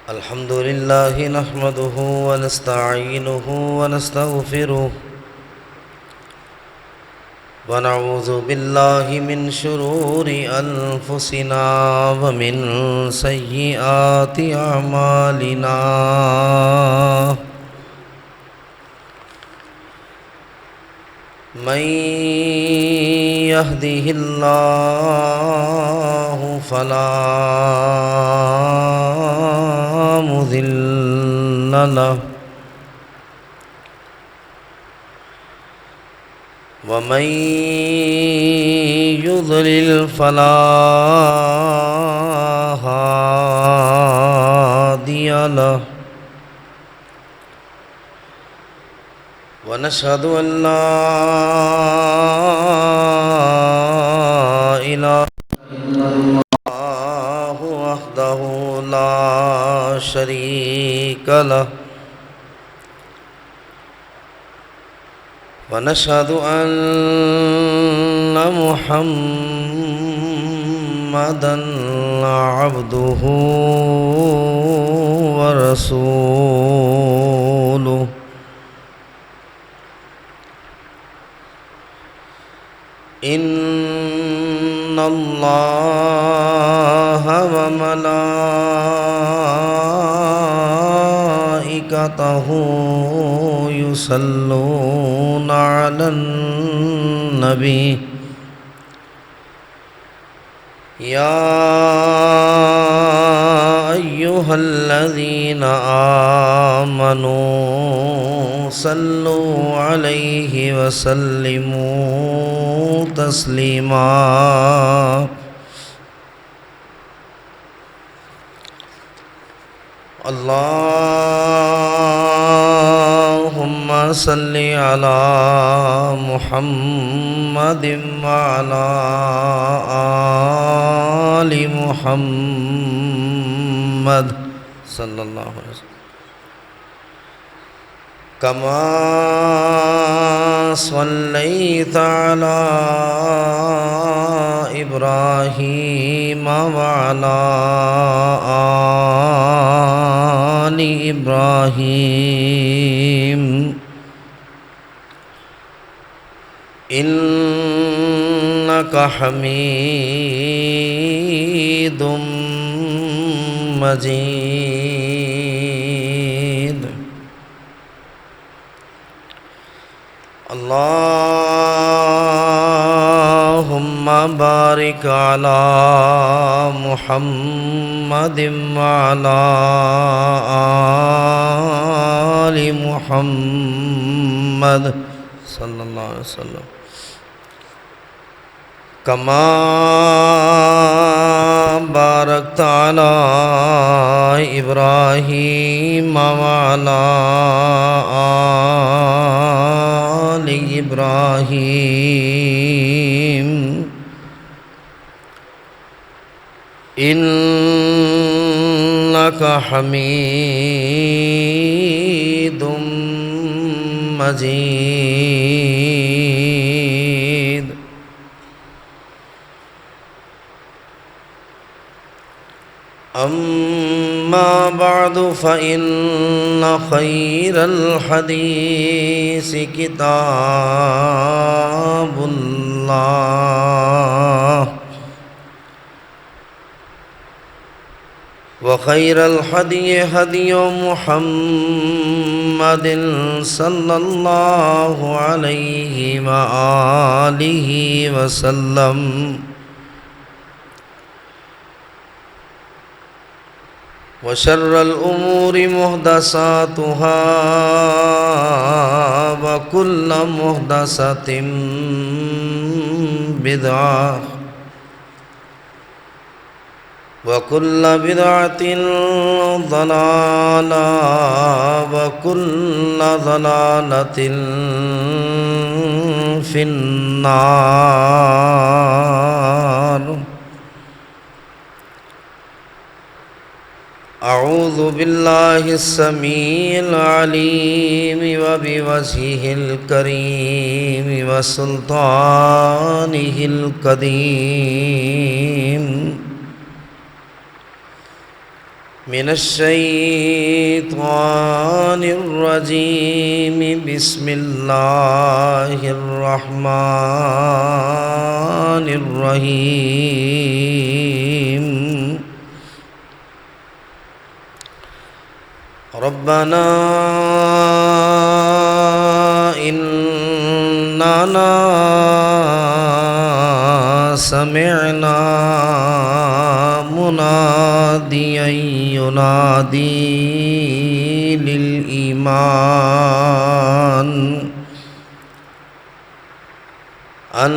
الحمد لله نحمده ونستعينه ونستغفره ونعوذ بالله من شرور أنفسنا ومن سيئات أعمالنا من يهده الله فلا مضل له ومن يضلل فلا هادي له ونشهد أن لا إله إلا الله وحده لا شريك له ونشهد أن محمدًا عبده ورسوله إن الله وملائكته يصلون على النبي يا أيها الذين آمنوا صلوا عليه وسلموا تسليما اللهم صل على محمد وعلى آل محمد صلى الله عليه وسلم كما صليت على إبراهيم وعلى آل إبراهيم إنك حميد مجيد اللهم بارك على محمد وعلى آل محمد صلى الله عليه وسلم كما باركت على إبراهيم وعلى آل إبراهيم إنك حميد مجيد أما بعد فإن خير الحديث كتاب الله وخير الهدي هدي محمد صلى الله عليه وآله وسلم وشر الأمور محدثاتها وكل محدثة بدعة وكل بدعة ضلالة وكل ضلالة في النار أعوذ بالله السميع العليم وبوجهه الكريم وسلطانه القديم من الشيطان الرجيم بسم الله الرحمن الرحيم ربنا إننا سمعنا مناديا ينادي للإيمان أن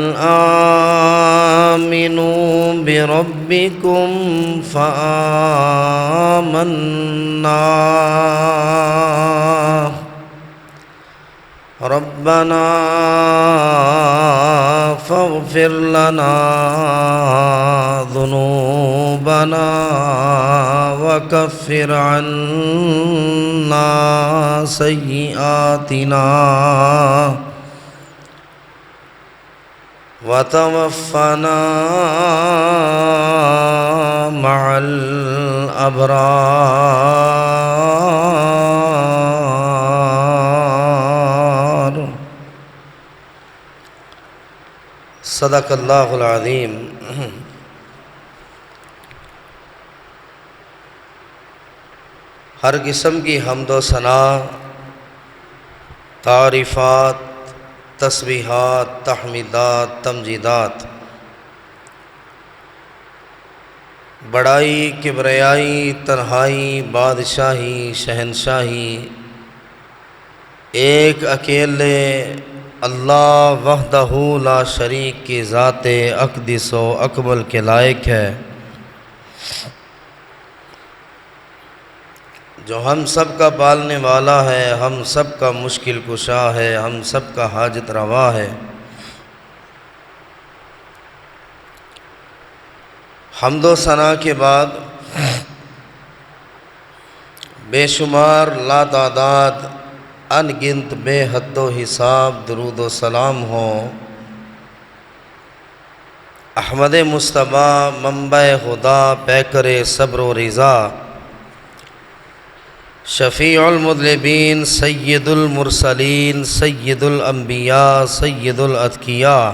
آمنوا بربكم فآمنا ربنا فاغفر لنا ذنوبنا وكفر عنا سيئاتنا وتوفنا مع الأبرار صدق اللہ العظیم۔ ہر قسم کی حمد و ثنا، تعریفات، تسبیحات، تحمیدات، تمجیدات، بڑائی، کبریائی، تنہائی، بادشاہی، شہنشاہی ایک اکیلے اللہ وحدہ لا شریک کی ذات اقدس و اکمل کے لائق ہے، جو ہم سب کا پالنے والا ہے، ہم سب کا مشکل کشا ہے، ہم سب کا حاجت روا ہے۔ حمد و ثنا کے بعد بے شمار لاتعداد ان گنت بے حد و حساب درود و سلام ہو احمد مصطفیٰ منبع خدا پیکر صبر و رضا شفیع المذنبین سید المرسلین سید الانبیاء سید الاتقیاء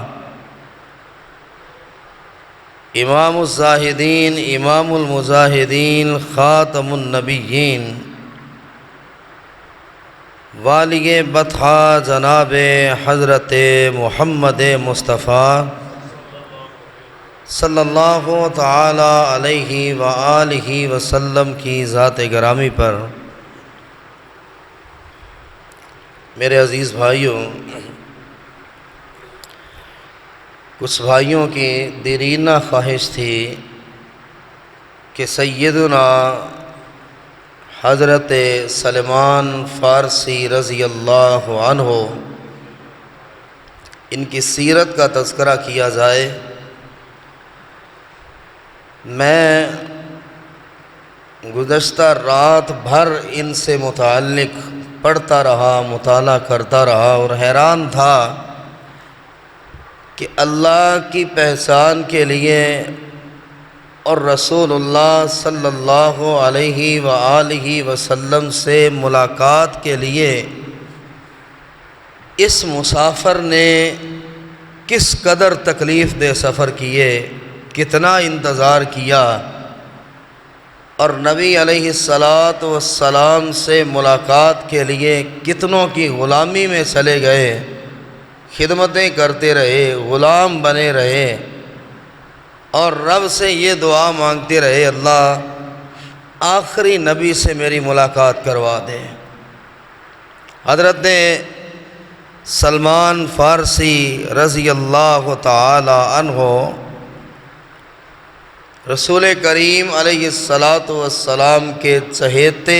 امام الزاہدین امام المزاہدین خاتم النبیین والی بطحہ جناب حضرت محمد مصطفیٰ صلی اللہ تعالی علیہ وآلہ وسلم کی ذات گرامی پر میرے عزیز بھائیوں، کچھ بھائیوں کی دیرینہ خواہش تھی کہ سیدنا حضرت سلمان فارسی رضی اللہ عنہ ان کی سیرت کا تذکرہ کیا جائے۔ میں گزشتہ رات بھر ان سے متعلق پڑھتا رہا، مطالعہ کرتا رہا اور حیران تھا کہ اللہ کی پہچان کے لیے اور رسول اللہ صلی اللہ علیہ وآلہ وسلم سے ملاقات کے لیے اس مسافر نے کس قدر تکلیف دہ سفر کیے، کتنا انتظار کیا، اور نبی علیہ السلام سے ملاقات کے لیے کتنوں کی غلامی میں چلے گئے، خدمتیں کرتے رہے، غلام بنے رہے اور رب سے یہ دعا مانگتے رہے، اللہ آخری نبی سے میری ملاقات کروا دے۔ حضرت سلمان فارسی رضی اللہ تعالی عنہ رسول کریم علیہ السلام کے چہیتے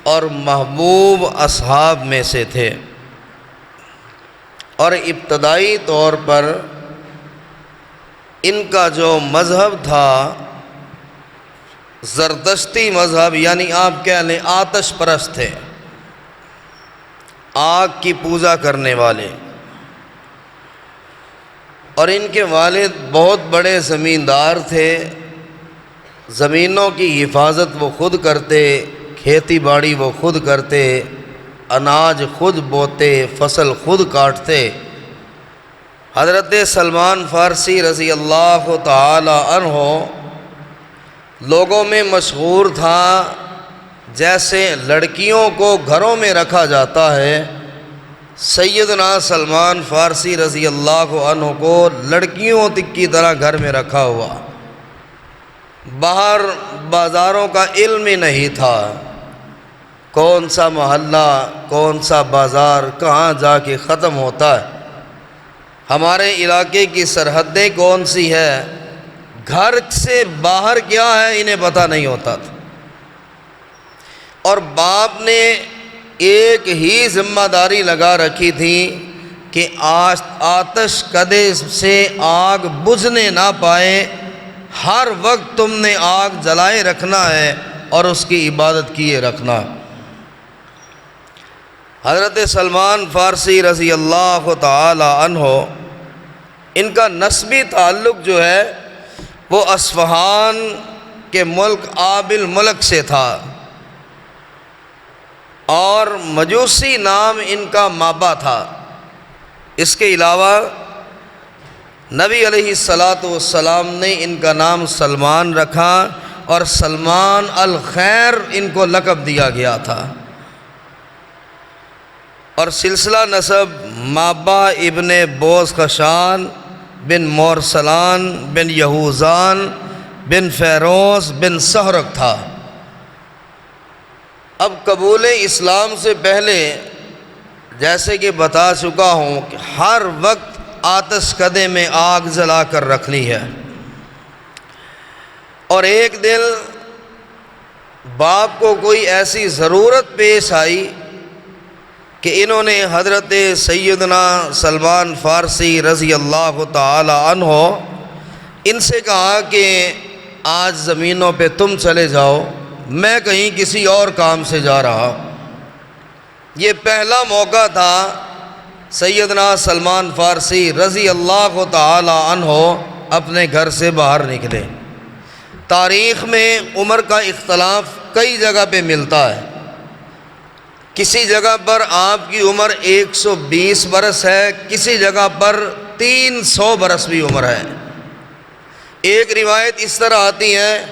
اور محبوب اصحاب میں سے تھے، اور ابتدائی طور پر ان کا جو مذہب تھا زردشتی مذہب، یعنی آپ کہہ لیں آتش پرست تھے، آگ کی پوجا کرنے والے، اور ان کے والد بہت بڑے زمیندار تھے۔ زمینوں کی حفاظت وہ خود کرتے، کھیتی باڑی وہ خود کرتے، اناج خود بوتے، فصل خود کاٹتے۔ حضرت سلمان فارسی رضی اللہ تعالی عنہ لوگوں میں مشہور تھا، جیسے لڑکیوں کو گھروں میں رکھا جاتا ہے، سیدنا سلمان فارسی رضی اللہ عنہ کو لڑکیوں کی طرح گھر میں رکھا ہوا، باہر بازاروں کا علم ہی نہیں تھا، کون سا محلہ کون سا بازار کہاں جا کے ختم ہوتا ہے، ہمارے علاقے کی سرحدیں کون سی ہے، گھر سے باہر کیا ہے انہیں پتہ نہیں ہوتا تھا۔ اور باپ نے ایک ہی ذمہ داری لگا رکھی تھی کہ آتش کدے سے آگ بجھنے نہ پائے، ہر وقت تم نے آگ جلائے رکھنا ہے اور اس کی عبادت کیے رکھنا۔ حضرت سلمان فارسی رضی اللہ تعالی عنہ، ان کا نسبی تعلق جو ہے وہ اصفہان کے ملک آب الملک سے تھا، اور مجوسی نام ان کا مابا تھا۔ اس کے علاوہ نبی علیہ السلام نے ان کا نام سلمان رکھا، اور سلمان الخیر ان کو لقب دیا گیا تھا۔ اور سلسلہ نسب مابا ابن بوز خشان بن مورسلان بن یہوزان بن فیروز بن سہرک تھا۔ اب قبول اسلام سے پہلے جیسے کہ بتا چکا ہوں کہ ہر وقت آتش کدے میں آگ جلا کر رکھنی ہے، اور ایک دن باپ کو کوئی ایسی ضرورت پیش آئی کہ انہوں نے حضرت سیدنا سلمان فارسی رضی اللہ تعالی عنہ ان سے کہا کہ آج زمینوں پہ تم چلے جاؤ، میں کہیں کسی اور کام سے جا رہا ہوں۔ یہ پہلا موقع تھا سیدنا سلمان فارسی رضی اللہ تعالی عنہ اپنے گھر سے باہر نکلے۔ تاریخ میں عمر کا اختلاف کئی جگہ پہ ملتا ہے، کسی جگہ پر آپ کی عمر 120 برس ہے، کسی جگہ پر 300 برس بھی عمر ہے۔ ایک روایت اس طرح آتی ہے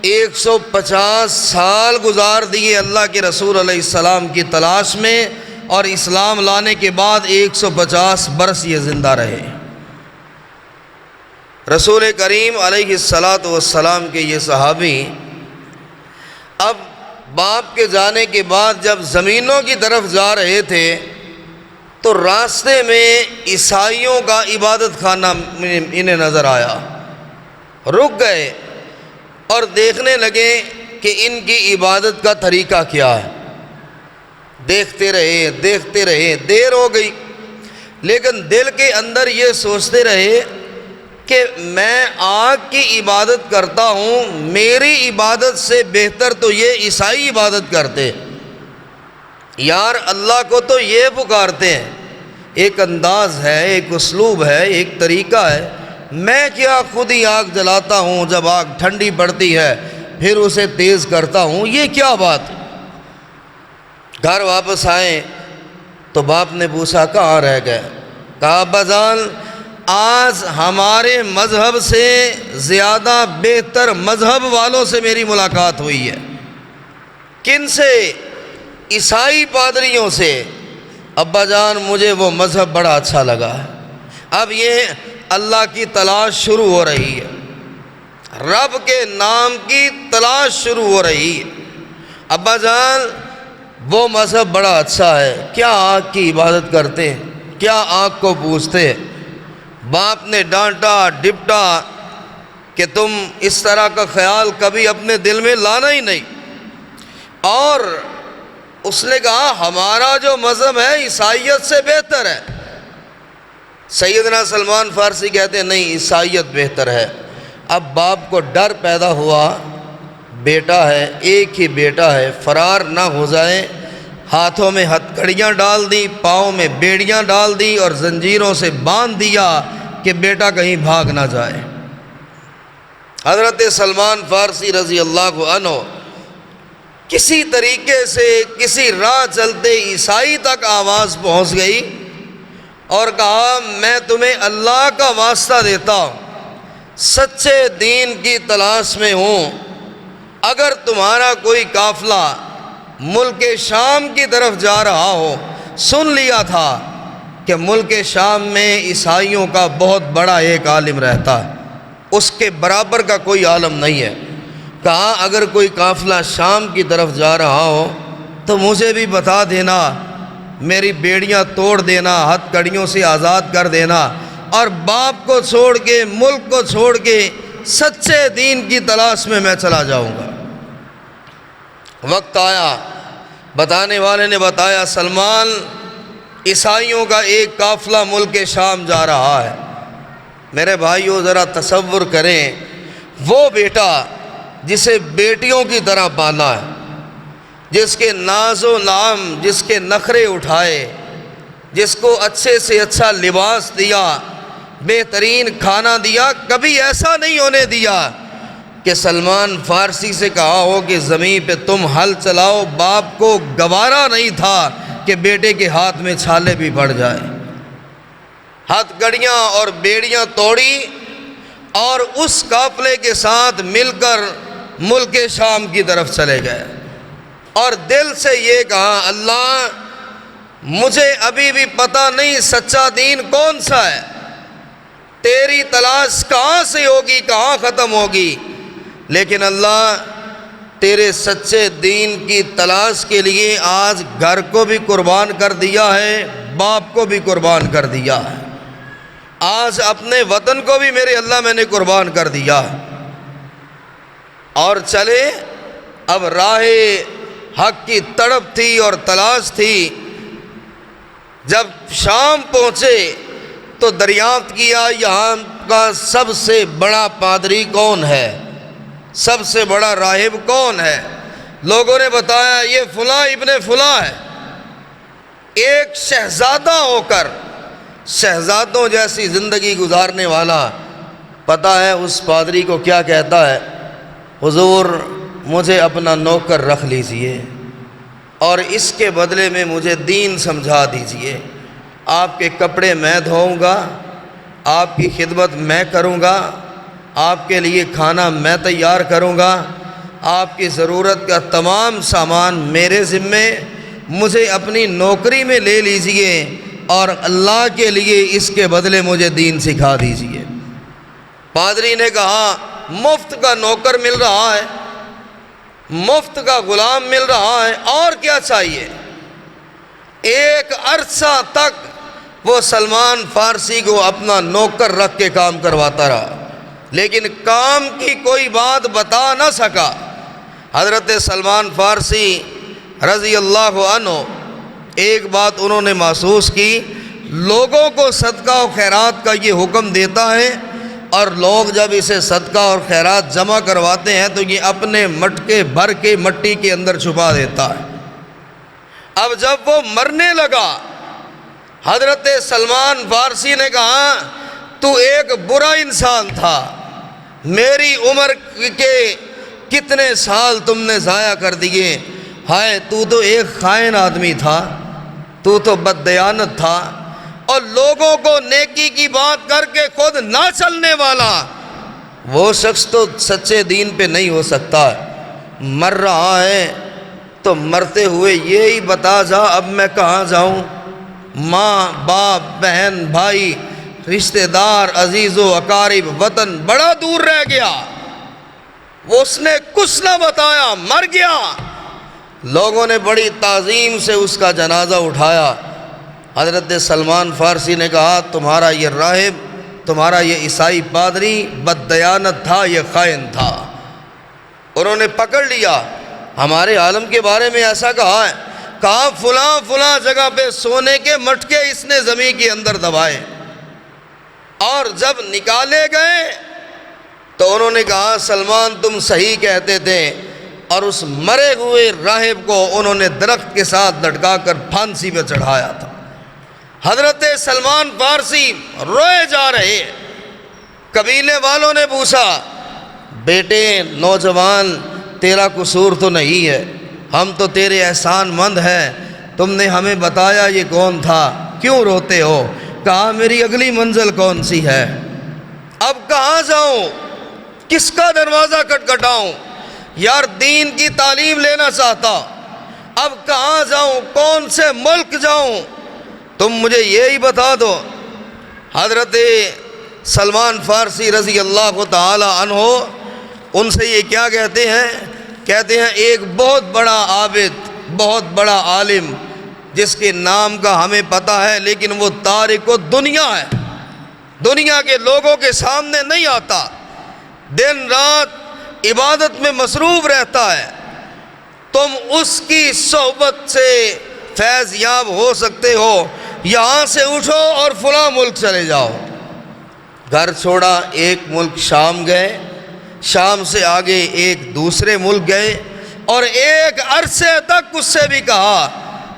150 سال گزار دیے اللہ کے رسول علیہ السلام کی تلاش میں، اور اسلام لانے کے بعد 150 برس یہ زندہ رہے۔ رسول کریم علیہ السلام کے یہ صحابی اب باپ کے جانے کے بعد جب زمینوں کی طرف جا رہے تھے تو راستے میں عیسائیوں کا عبادت خانہ انہیں نظر آیا، رک گئے اور دیکھنے لگے کہ ان کی عبادت کا طریقہ کیا ہے۔ دیکھتے رہے دیر ہو گئی، لیکن دل کے اندر یہ سوچتے رہے کہ میں آگ کی عبادت کرتا ہوں، میری عبادت سے بہتر تو یہ عیسائی عبادت کرتے، یار اللہ کو تو یہ پکارتے ہیں، ایک انداز ہے، ایک اسلوب ہے، ایک طریقہ ہے، میں کیا خود ہی آگ جلاتا ہوں، جب آگ ٹھنڈی پڑتی ہے پھر اسے تیز کرتا ہوں، یہ کیا بات ہے۔ گھر واپس آئے تو باپ نے پوچھا کہاں رہ گئے، کہا ابا جان آج ہمارے مذہب سے زیادہ بہتر مذہب والوں سے میری ملاقات ہوئی ہے۔ کن سے؟ عیسائی پادریوں سے۔ ابا جان مجھے وہ مذہب بڑا اچھا لگا، اب یہ اللہ کی تلاش شروع ہو رہی ہے، رب کے نام کی تلاش شروع ہو رہی ہے۔ ابا جان وہ مذہب بڑا اچھا ہے، کیا آگ کی عبادت کرتے، کیا آگ کو پوجتے۔ باپ نے ڈانٹا ڈپٹا کہ تم اس طرح کا خیال کبھی اپنے دل میں لانا ہی نہیں، اور اس نے کہا ہمارا جو مذہب ہے عیسائیت سے بہتر ہے۔ سیدنا سلمان فارسی کہتے ہیں نہیں عیسائیت بہتر ہے۔ اب باپ کو ڈر پیدا ہوا، بیٹا ہے، ایک ہی بیٹا ہے، فرار نہ ہو جائے، ہاتھوں میں ہتھکڑیاں ڈال دی، پاؤں میں بیڑیاں ڈال دی اور زنجیروں سے باندھ دیا کہ بیٹا کہیں بھاگ نہ جائے۔ حضرت سلمان فارسی رضی اللہ عنہ کسی طریقے سے کسی راہ چلتے عیسائی تک آواز پہنچ گئی اور کہا میں تمہیں اللہ کا واسطہ دیتا ہوں، سچے دین کی تلاش میں ہوں، اگر تمہارا کوئی قافلہ ملک شام کی طرف جا رہا ہو، سن لیا تھا کہ ملک شام میں عیسائیوں کا بہت بڑا ایک عالم رہتا ہے، اس کے برابر کا کوئی عالم نہیں ہے، کہا اگر کوئی قافلہ شام کی طرف جا رہا ہو تو مجھے بھی بتا دینا، میری بیڑیاں توڑ دینا، ہتھ کڑیوں سے آزاد کر دینا، اور باپ کو چھوڑ کے، ملک کو چھوڑ کے سچے دین کی تلاش میں میں چلا جاؤں گا۔ وقت آیا، بتانے والے نے بتایا سلمان، عیسائیوں کا ایک قافلہ ملک شام جا رہا ہے۔ میرے بھائیو ذرا تصور کریں، وہ بیٹا جسے بیٹیوں کی طرح پالا ہے، جس کے ناز و نام، جس کے نخرے اٹھائے، جس کو اچھے سے اچھا لباس دیا، بہترین کھانا دیا، کبھی ایسا نہیں ہونے دیا کہ سلمان فارسی سے کہا ہو کہ زمین پہ تم ہل چلاؤ۔ باپ کو گوارا نہیں تھا کہ بیٹے کے ہاتھ میں چھالے بھی پڑ جائے۔ ہتھ کڑیاں اور بیڑیاں توڑی اور اس قافلے کے ساتھ مل کر ملک شام کی طرف چلے گئے اور دل سے یہ کہا اللہ مجھے ابھی بھی پتہ نہیں سچا دین کون سا ہے، تیری تلاش کہاں سے ہوگی، کہاں ختم ہوگی، لیکن اللہ تیرے سچے دین کی تلاش کے لیے آج گھر کو بھی قربان کر دیا ہے، باپ کو بھی قربان کر دیا ہے، آج اپنے وطن کو بھی میرے اللہ میں نے قربان کر دیا ہے۔ اور چلے، اب راہ حق کی تڑپ تھی اور تلاش تھی۔ جب شام پہنچے تو دریافت کیا یہاں کا سب سے بڑا پادری کون ہے، سب سے بڑا راہب کون ہے؟ لوگوں نے بتایا یہ فلاں ابن فلاں ہے۔ ایک شہزادہ ہو کر شہزادوں جیسی زندگی گزارنے والا، پتہ ہے اس پادری کو کیا کہتا ہے؟ حضور مجھے اپنا نوکر رکھ لیجئے اور اس کے بدلے میں مجھے دین سمجھا دیجئے، آپ کے کپڑے میں دھوؤں گا، آپ کی خدمت میں کروں گا، آپ کے لیے کھانا میں تیار کروں گا، آپ کی ضرورت کا تمام سامان میرے ذمے، مجھے اپنی نوکری میں لے لیجئے اور اللہ کے لیے اس کے بدلے مجھے دین سکھا دیجئے۔ پادری نے کہا مفت کا نوکر مل رہا ہے، مفت کا غلام مل رہا ہے، اور کیا چاہیے؟ ایک عرصہ تک وہ سلمان فارسی کو اپنا نوکر رکھ کے کام کرواتا رہا، لیکن کام کی کوئی بات بتا نہ سکا۔ حضرت سلمان فارسی رضی اللہ عنہ ایک بات انہوں نے محسوس کی، لوگوں کو صدقہ و خیرات کا یہ حکم دیتا ہے اور لوگ جب اسے صدقہ اور خیرات جمع کرواتے ہیں تو یہ اپنے مٹکے بھر کے مٹی کے اندر چھپا دیتا ہے۔ اب جب وہ مرنے لگا، حضرت سلمان فارسی نے کہا تو ایک برا انسان تھا، میری عمر کے کتنے سال تم نے ضائع کر دیے، ہائے تو ایک خائن آدمی تھا، تو بددیانت تھا، اور لوگوں کو نیکی کی بات کر کے خود نہ چلنے والا، وہ شخص تو سچے دین پہ نہیں ہو سکتا۔ مر رہا ہے تو مرتے ہوئے یہی بتا جا اب میں کہاں جاؤں، ماں باپ بہن بھائی رشتہ دار عزیز و اقارب وطن بڑا دور رہ گیا، وہ اس نے کچھ نہ بتایا، مر گیا۔ لوگوں نے بڑی تعظیم سے اس کا جنازہ اٹھایا۔ حضرت سلمان فارسی نے کہا تمہارا یہ راہب، تمہارا یہ عیسائی پادری بددیانت تھا، یہ خائن تھا۔ انہوں نے پکڑ لیا، ہمارے عالم کے بارے میں ایسا کہا ہے، کہا فلاں فلاں جگہ پہ سونے کے مٹکے اس نے زمین کے اندر دبائے، اور جب نکالے گئے تو انہوں نے کہا سلمان تم صحیح کہتے تھے، اور اس مرے ہوئے راہب کو انہوں نے درخت کے ساتھ لٹکا کر پھانسی پہ چڑھایا تھا۔ حضرت سلمان فارسی روئے جا رہے۔ قبیلے والوں نے پوچھا، بیٹے نوجوان تیرا قصور تو نہیں ہے، ہم تو تیرے احسان مند ہیں، تم نے ہمیں بتایا یہ کون تھا، کیوں روتے ہو؟ کہا میری اگلی منزل کون سی ہے، اب کہاں جاؤں، کس کا دروازہ کھٹکھٹاؤں؟ یار دین کی تعلیم لینا چاہتا، اب کہاں جاؤں، کون سے ملک جاؤں، تم مجھے یہی بتا دو۔ حضرت سلمان فارسی رضی اللہ تعالی عنہ ان سے یہ کیا کہتے ہیں؟ کہتے ہیں ایک بہت بڑا عابد، بہت بڑا عالم جس کے نام کا ہمیں پتہ ہے، لیکن وہ تارک دنیا ہے، دنیا کے لوگوں کے سامنے نہیں آتا، دن رات عبادت میں مصروف رہتا ہے، تم اس کی صحبت سے فیض یاب ہو سکتے ہو، یہاں سے اٹھو اور فلاں ملک چلے جاؤ۔ گھر چھوڑا، ایک ملک شام گئے، شام سے آگے ایک دوسرے ملک گئے، اور ایک عرصے تک اس سے بھی کہا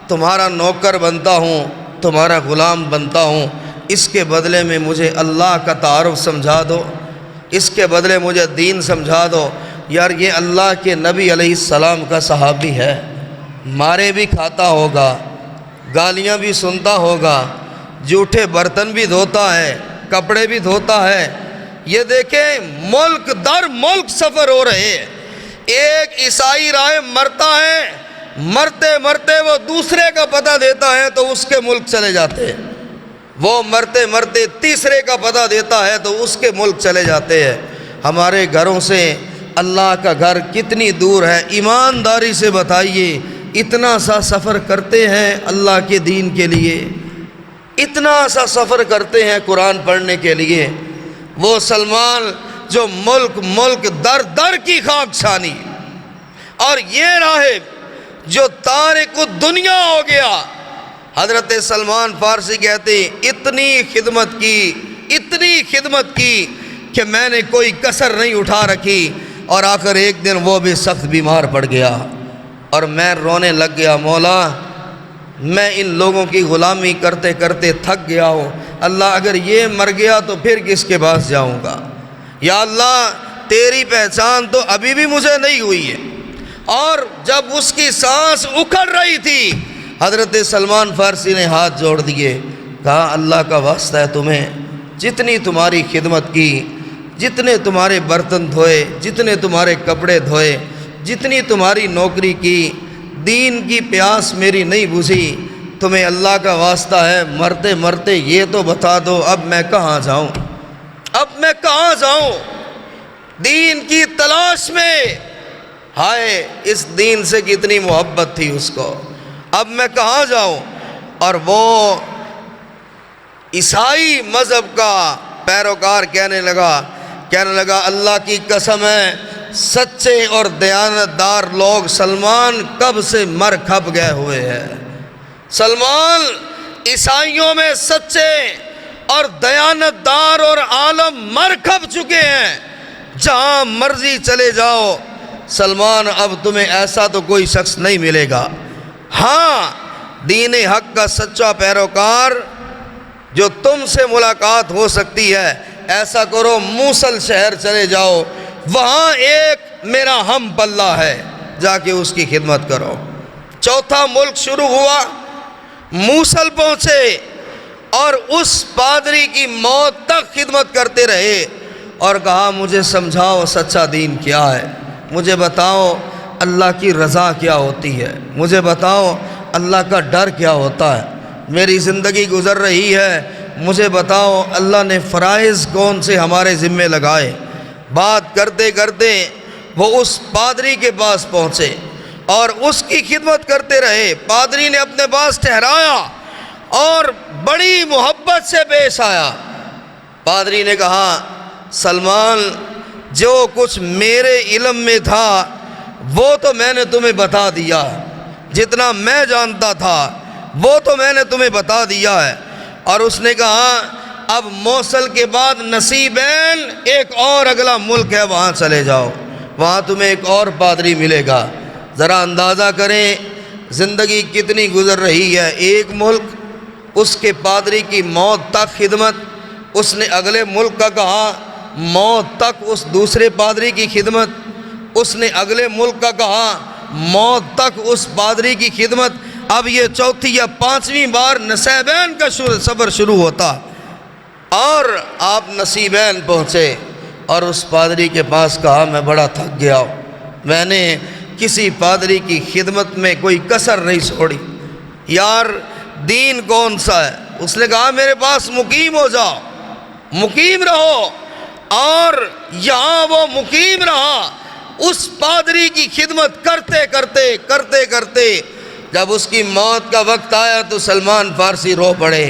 تمہارا نوکر بنتا ہوں، تمہارا غلام بنتا ہوں، اس کے بدلے میں مجھے اللہ کا تعارف سمجھا دو، اس کے بدلے مجھے دین سمجھا دو۔ یار یہ اللہ کے نبی علیہ السلام کا صحابی ہے، مارے بھی کھاتا ہوگا، گالیاں بھی سنتا ہوگا، جھوٹے برتن بھی دھوتا ہے، کپڑے بھی دھوتا ہے۔ یہ دیکھیں ملک در ملک سفر ہو رہے ہیں، ایک عیسائی راہ مرتا ہے، مرتے مرتے وہ دوسرے کا پتہ دیتا ہے تو اس کے ملک چلے جاتے ہیں، وہ مرتے مرتے تیسرے کا پتہ دیتا ہے تو اس کے ملک چلے جاتے ہیں۔ ہمارے گھروں سے اللہ کا گھر کتنی دور ہے، ایمانداری سے بتائیے، اتنا سا سفر کرتے ہیں اللہ کے دین کے لیے، اتنا سا سفر کرتے ہیں قرآن پڑھنے کے لیے۔ وہ سلمان جو ملک ملک در در کی خاک چھانی، اور یہ راہب جو تارک الدنیا ہو گیا۔ حضرت سلمان فارسی کہتے اتنی خدمت کی کہ میں نے کوئی کسر نہیں اٹھا رکھی، اور آخر ایک دن وہ بھی سخت بیمار پڑ گیا، اور میں رونے لگ گیا، مولا میں ان لوگوں کی غلامی کرتے کرتے تھک گیا ہوں، اللہ اگر یہ مر گیا تو پھر کس کے پاس جاؤں گا؟ یا اللہ تیری پہچان تو ابھی بھی مجھے نہیں ہوئی ہے۔ اور جب اس کی سانس اکھڑ رہی تھی، حضرت سلمان فارسی نے ہاتھ جوڑ دیے، کہا اللہ کا واسطہ ہے تمہیں، جتنی تمہاری خدمت کی، جتنے تمہارے برتن دھوئے، جتنے تمہارے کپڑے دھوئے، جتنی تمہاری نوکری کی، دین کی پیاس میری نہیں بجھی، تمہیں اللہ کا واسطہ ہے مرتے مرتے یہ تو بتا دو اب میں کہاں جاؤں، اب میں کہاں جاؤں؟ دین کی تلاش میں، ہائے اس دین سے کتنی محبت تھی اس کو، اب میں کہاں جاؤں؟ اور وہ عیسائی مذہب کا پیروکار کہنے لگا اللہ کی قسم ہے سچے اور دیانتدار لوگ سلمان کب سے مر کھپ گئے ہوئے ہیں، سلمان عیسائیوں میں سچے اور دیانتدار اور عالم مر کھپ چکے ہیں، جہاں مرضی چلے جاؤ سلمان اب تمہیں ایسا تو کوئی شخص نہیں ملے گا۔ ہاں دین حق کا سچا پیروکار جو تم سے ملاقات ہو سکتی ہے، ایسا کرو موصل شہر چلے جاؤ، وہاں ایک میرا ہم پلہ ہے، جا کے اس کی خدمت کرو۔ چوتھا ملک شروع ہوا، موصل پہنچے اور اس پادری کی موت تک خدمت کرتے رہے، اور کہا مجھے سمجھاؤ سچا دین کیا ہے، مجھے بتاؤ اللہ کی رضا کیا ہوتی ہے، مجھے بتاؤ اللہ کا ڈر کیا ہوتا ہے، میری زندگی گزر رہی ہے، مجھے بتاؤ اللہ نے فرائض کون سے ہمارے ذمے لگائے۔ بات کرتے کرتے وہ اس پادری کے پاس پہنچے اور اس کی خدمت کرتے رہے۔ پادری نے اپنے پاس ٹھہرایا اور بڑی محبت سے پیش آیا۔ پادری نے کہا سلمان جو کچھ میرے علم میں تھا وہ تو میں نے تمہیں بتا دیا، جتنا میں جانتا تھا وہ تو میں نے تمہیں بتا دیا ہے۔ اور اس نے کہا اب موصل کے بعد نصیبین ایک اور اگلا ملک ہے، وہاں چلے جاؤ۔ وہاں تمہیں ایک اور پادری ملے گا۔ ذرا اندازہ کریں زندگی کتنی گزر رہی ہے، ایک ملک اس کے پادری کی موت تک خدمت، اس نے اگلے ملک کا کہا موت تک اس دوسرے پادری کی خدمت، اس نے اگلے ملک کا کہا موت تک اس پادری کی خدمت۔ اب یہ چوتھی یا پانچویں بار نصیبین کا سفر شروع ہوتا اور آپ نصیبین پہنچے اور اس پادری کے پاس کہا میں بڑا تھک گیا ہوں، میں نے کسی پادری کی خدمت میں کوئی کسر نہیں چھوڑی، یار دین کون سا ہے؟ اس نے کہا میرے پاس مقیم ہو جاؤ، مقیم رہو، اور یہاں وہ مقیم رہا اس پادری کی خدمت کرتے کرتے جب اس کی موت کا وقت آیا تو سلمان فارسی رو پڑے،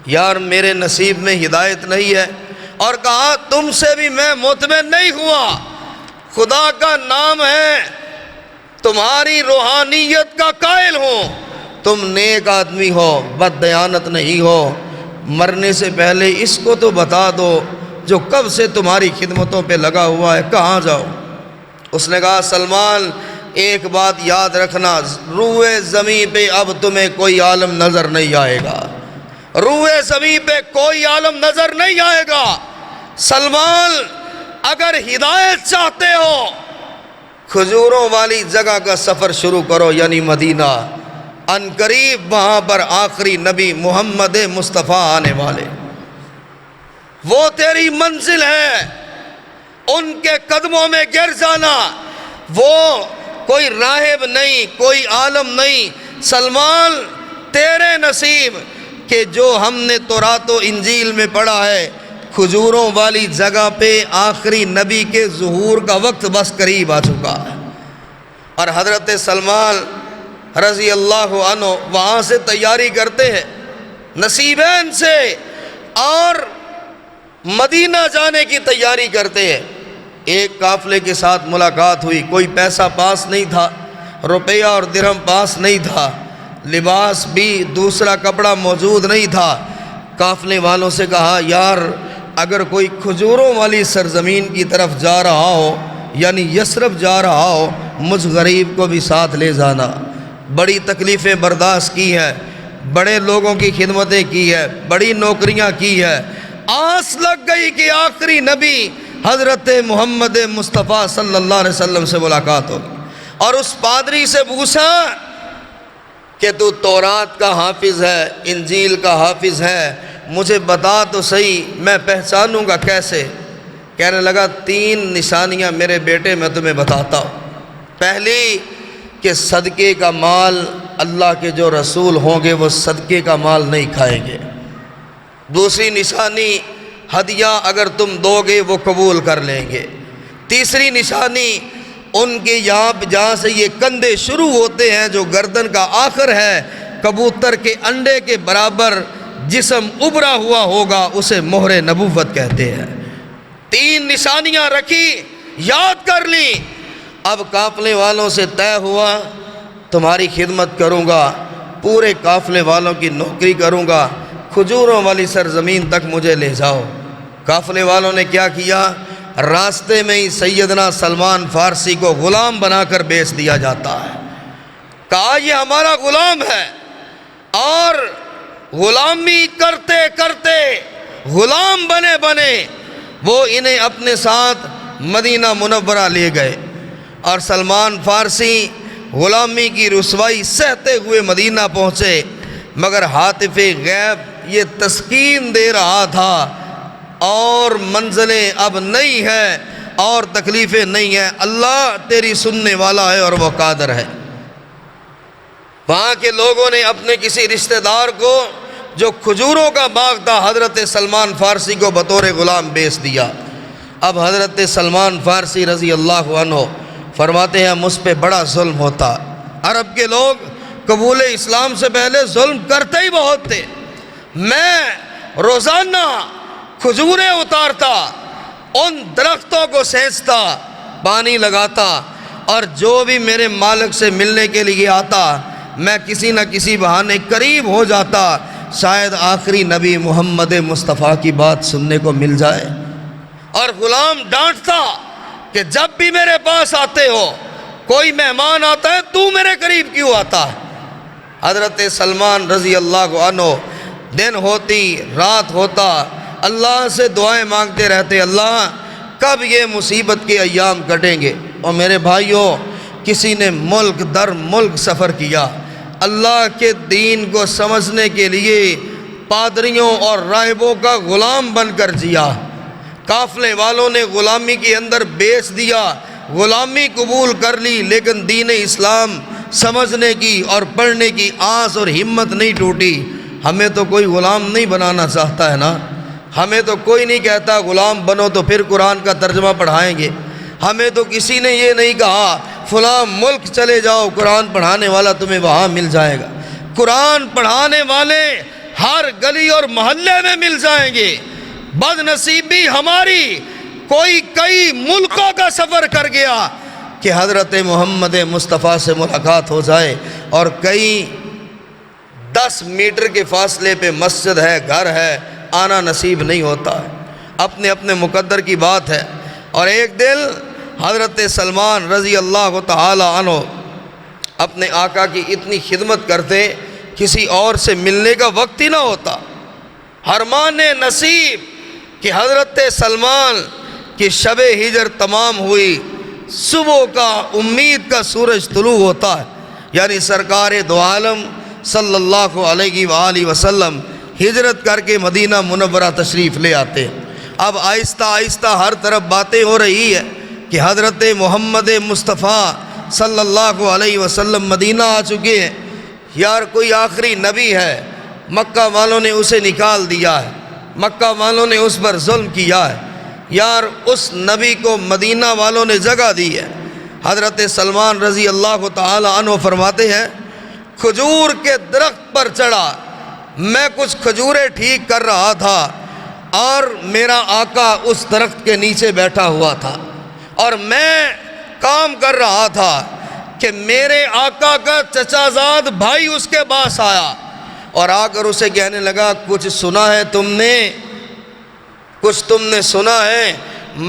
یار میرے نصیب میں ہدایت نہیں ہے، اور کہا تم سے بھی میں مطمئن نہیں ہوا، خدا کا نام ہے تمہاری روحانیت کا قائل ہوں، تم نیک آدمی ہو، بد دیانت نہیں ہو، مرنے سے پہلے اس کو تو بتا دو جو کب سے تمہاری خدمتوں پہ لگا ہوا ہے، کہاں جاؤ؟ اس نے کہا سلمان ایک بات یاد رکھنا، روئے زمین پہ اب تمہیں کوئی عالم نظر نہیں آئے گا، روئے زمین پہ کوئی عالم نظر نہیں آئے گا، سلمان اگر ہدایت چاہتے ہو کھجوروں والی جگہ کا سفر شروع کرو، یعنی مدینہ، ان قریب وہاں پر آخری نبی محمد مصطفیٰ آنے والے، وہ تیری منزل ہے، ان کے قدموں میں گر جانا، وہ کوئی راہب نہیں، کوئی عالم نہیں، سلمان تیرے نصیب کہ جو ہم نے تورات و انجیل میں پڑھا ہے، کھجوروں والی جگہ پہ آخری نبی کے ظہور کا وقت بس قریب آ چکا ہے۔ اور حضرت سلمان رضی اللہ عنہ وہاں سے تیاری کرتے ہیں نصیبین سے، اور مدینہ جانے کی تیاری کرتے ہیں۔ ایک قافلے کے ساتھ ملاقات ہوئی، کوئی پیسہ پاس نہیں تھا، روپیہ اور درہم پاس نہیں تھا، لباس بھی دوسرا کپڑا موجود نہیں تھا۔ قافلے والوں سے کہا یار اگر کوئی کھجوروں والی سرزمین کی طرف جا رہا ہو، یعنی یثرب جا رہا ہو، مجھ غریب کو بھی ساتھ لے جانا، بڑی تکلیفیں برداشت کی ہیں، بڑے لوگوں کی خدمتیں کی ہے، بڑی نوکریاں کی ہے، آس لگ گئی کہ آخری نبی حضرت محمد مصطفیٰ صلی اللہ علیہ وسلم سے ملاقات ہوگی۔ اور اس پادری سے پوچھا کہ تو تورات کا حافظ ہے، انجیل کا حافظ ہے، مجھے بتا تو صحیح میں پہچانوں گا کیسے؟ کہنے لگا 3 نشانیاں میرے بیٹے میں تمہیں بتاتا ہوں۔ پہلی کہ صدقے کا مال، اللہ کے جو رسول ہوں گے وہ صدقے کا مال نہیں کھائیں گے۔ دوسری نشانی ہدیہ اگر تم دو گے وہ قبول کر لیں گے۔ تیسری نشانی ان کے جہاں سے یہ کندھے شروع ہوتے ہیں جو گردن کا آخر ہے، کبوتر کے انڈے کے برابر جسم ابھرا ہوا ہوگا، اسے مہر نبوت کہتے ہیں۔ 3 نشانیاں رکھی، یاد کر لی۔ اب قافلے والوں سے طے ہوا تمہاری خدمت کروں گا، پورے قافلے والوں کی نوکری کروں گا، کھجوروں والی سرزمین تک مجھے لے جاؤ۔ قافلے والوں نے کیا کیا؟ راستے میں ہی سیدنا سلمان فارسی کو غلام بنا کر بیچ دیا جاتا ہے۔ کہا یہ ہمارا غلام ہے، اور غلامی کرتے کرتے غلام بنے وہ انہیں اپنے ساتھ مدینہ منورہ لے گئے، اور سلمان فارسی غلامی کی رسوائی سہتے ہوئے مدینہ پہنچے، مگر ہاتف غیب یہ تسکین دے رہا تھا اور منزلیں اب نہیں ہیں اور تکلیفیں نہیں ہیں، اللہ تیری سننے والا ہے اور وہ قادر ہے۔ وہاں کے لوگوں نے اپنے کسی رشتہ دار کو جو کھجوروں کا باغ تھا حضرت سلمان فارسی کو بطور غلام بیچ دیا۔ اب حضرت سلمان فارسی رضی اللہ عنہ فرماتے ہیں مجھ پہ بڑا ظلم ہوتا، عرب کے لوگ قبول اسلام سے پہلے ظلم کرتے ہی بہت تھے، میں روزانہ کھجوریں اتارتا، ان درختوں کو سینچتا، پانی لگاتا، اور جو بھی میرے مالک سے ملنے کے لیے آتا میں کسی نہ کسی بہانے قریب ہو جاتا، شاید آخری نبی محمد مصطفیٰ کی بات سننے کو مل جائے۔ اور غلام ڈانٹتا، کہ جب بھی میرے پاس آتے ہو، کوئی مہمان آتا ہے تو میرے قریب کیوں آتا ہے؟ حضرت سلمان رضی اللہ عنہ دن ہوتی رات ہوتا اللہ سے دعائیں مانگتے رہتے، اللہ کب یہ مصیبت کے ایام کٹیں گے؟ اور میرے بھائیوں، کسی نے ملک در ملک سفر کیا، اللہ کے دین کو سمجھنے کے لیے پادریوں اور راہبوں کا غلام بن کر جیا۔ قافلے والوں نے غلامی کے اندر بیچ دیا، غلامی قبول کر لی، لیکن دین اسلام سمجھنے کی اور پڑھنے کی آس اور ہمت نہیں ٹوٹی۔ ہمیں تو کوئی غلام نہیں بنانا چاہتا ہے نا، ہمیں تو کوئی نہیں کہتا غلام بنو تو پھر قرآن کا ترجمہ پڑھائیں گے، ہمیں تو کسی نے یہ نہیں کہا فلاں ملک چلے جاؤ قرآن پڑھانے والا تمہیں وہاں مل جائے گا۔ قرآن پڑھانے والے ہر گلی اور محلے میں مل جائیں گے۔ بد نصیبی ہماری، کوئی کئی ملکوں کا سفر کر گیا کہ حضرت محمد مصطفیٰ سے ملاقات ہو جائے، اور کئی 10 میٹر کے فاصلے پہ مسجد ہے، گھر ہے، آنا نصیب نہیں ہوتا ہے۔ اپنے اپنے مقدر کی بات ہے۔ اور ایک دن حضرت سلمان رضی اللہ تعالی عنہ اپنے آقا کی اتنی خدمت کرتے، کسی اور سے ملنے کا وقت ہی نہ ہوتا۔ حرمان نصیب کہ حضرت سلمان کی شب ہجر تمام ہوئی، صبح کا امید کا سورج طلوع ہوتا ہے، یعنی سرکار دو عالم صلی اللہ علیہ وآلہ وسلم ہجرت کر کے مدینہ منورہ تشریف لے آتے۔ اب آہستہ آہستہ ہر طرف باتیں ہو رہی ہے کہ حضرت محمد مصطفیٰ صلی اللہ علیہ وسلم مدینہ آ چکے ہیں، یار کوئی آخری نبی ہے، مکہ والوں نے اسے نکال دیا ہے، مکہ والوں نے اس پر ظلم کیا ہے، یار اس نبی کو مدینہ والوں نے جگہ دی ہے۔ حضرت سلمان رضی اللہ تعالی عنہ فرماتے ہیں، کھجور کے درخت پر چڑھا، میں کچھ کھجوریں ٹھیک کر رہا تھا اور میرا آقا اس درخت کے نیچے بیٹھا ہوا تھا، اور میں کام کر رہا تھا کہ میرے آقا کا چچا زاد بھائی اس کے پاس آیا اور آ کر اسے کہنے لگا، کچھ سنا ہے تم نے؟ کچھ تم نے سنا ہے؟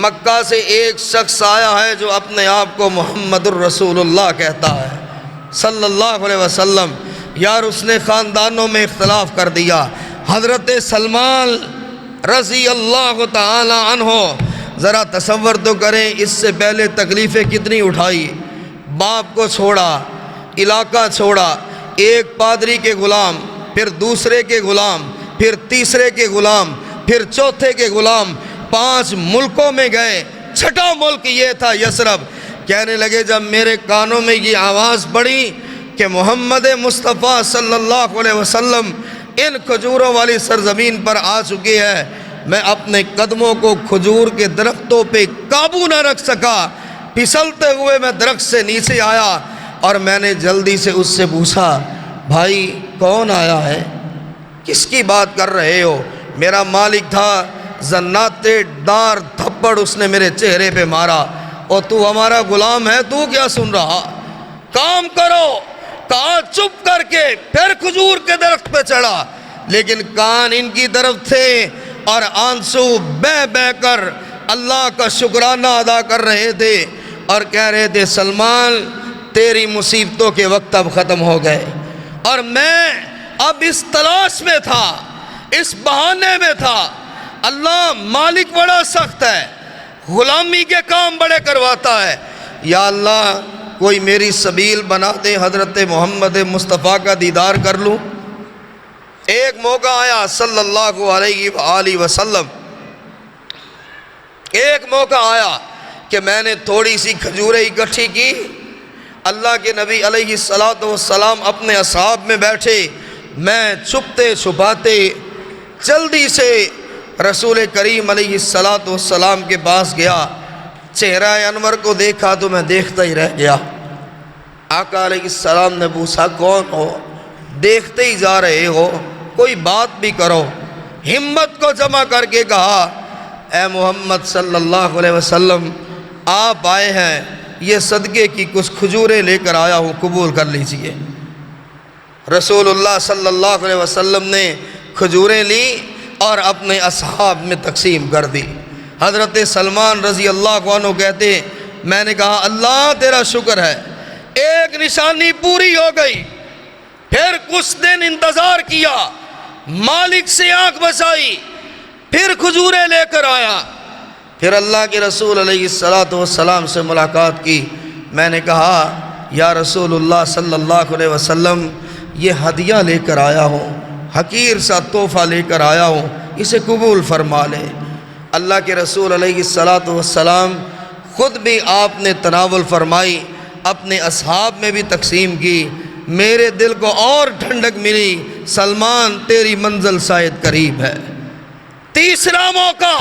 مکہ سے ایک شخص آیا ہے جو اپنے آپ کو محمد الرسول اللہ کہتا ہے صلی اللہ علیہ وسلم، یار اس نے خاندانوں میں اختلاف کر دیا۔ حضرت سلمان رضی اللہ تعالی عنہ ذرا تصور تو کریں، اس سے پہلے تکلیفیں کتنی اٹھائی، باپ کو چھوڑا، علاقہ چھوڑا، ایک پادری کے غلام، پھر دوسرے کے غلام، پھر تیسرے کے غلام، پھر چوتھے کے غلام، 5 ملکوں میں گئے، چھٹا ملک یہ تھا یثرب۔ کہنے لگے جب میرے کانوں میں یہ آواز پڑی کہ محمد مصطفیٰ صلی اللہ علیہ وسلم ان کھجوروں والی سرزمین پر آ چکے ہیں، میں اپنے قدموں کو کھجور کے درختوں پہ قابو نہ رکھ سکا، پھسلتے ہوئے میں درخت سے نیچے آیا اور میں نے جلدی سے اس سے پوچھا، بھائی کون آیا ہے؟ کس کی بات کر رہے ہو؟ میرا مالک تھا، زناتے دار تھپڑ اس نے میرے چہرے پہ مارا، اور تو ہمارا غلام ہے، تو کیا سن رہا؟ کام کرو۔ کہا چپ کر کے، پھر کھجور کے درخت پہ چڑھا، لیکن کان ان کی طرف تھے اور آنسو بہ بہ کر اللہ کا شکرانہ ادا کر رہے تھے اور کہہ رہے تھے، سلمان تیری مصیبتوں کے وقت اب ختم ہو گئے، اور میں اب اس تلاش میں تھا، اس بہانے میں تھا۔ اللہ مالک بڑا سخت ہے، غلامی کے کام بڑے کرواتا ہے، یا اللہ کوئی میری سبیل بنا دے، حضرت محمد مصطفیٰ کا دیدار کر لوں۔ ایک موقع آیا صلی اللہ علیہ وآلہ وسلم، ایک موقع آیا کہ میں نے تھوڑی سی کھجوریں اکٹھی کی، اللہ کے نبی علیہ السلام اپنے اصحاب میں بیٹھے، میں چھپتے چھپاتے جلدی سے رسول کریم علیہ السلام کے پاس گیا، چہرہ انور کو دیکھا تو میں دیکھتا ہی رہ گیا۔ آقا علیہ السلام نے پوچھا، کون ہو؟ دیکھتے ہی جا رہے ہو، کوئی بات بھی کرو۔ ہمت کو جمع کر کے کہا، اے محمد صلی اللہ علیہ وسلم، آپ آئے ہیں، یہ صدقے کی کچھ کھجوریں لے کر آیا ہوں، قبول کر لیجئے۔ رسول اللہ صلی اللہ علیہ وسلم نے کھجوریں لی اور اپنے اصحاب میں تقسیم کر دی۔ حضرت سلمان رضی اللہ عنہ کہتے میں نے کہا اللہ تیرا شکر ہے، ایک نشانی پوری ہو گئی۔ پھر کچھ دن انتظار کیا، مالک سے آنکھ بچائی، پھر کھجوریں لے کر آیا، پھر اللہ کے رسول علیہ السلام سے ملاقات کی۔ میں نے کہا یا رسول اللہ صلی اللہ علیہ وسلم، یہ ہدیہ لے کر آیا ہوں، حقیر سا تحفہ لے کر آیا ہوں، اسے قبول فرما لے۔ اللہ کے رسول علیہ السلام خود بھی آپ نے تناول فرمائی، اپنے اصحاب میں بھی تقسیم کی۔ میرے دل کو اور ٹھنڈک ملی، سلمان تیری منزل شاید قریب ہے۔ تیسرا موقع،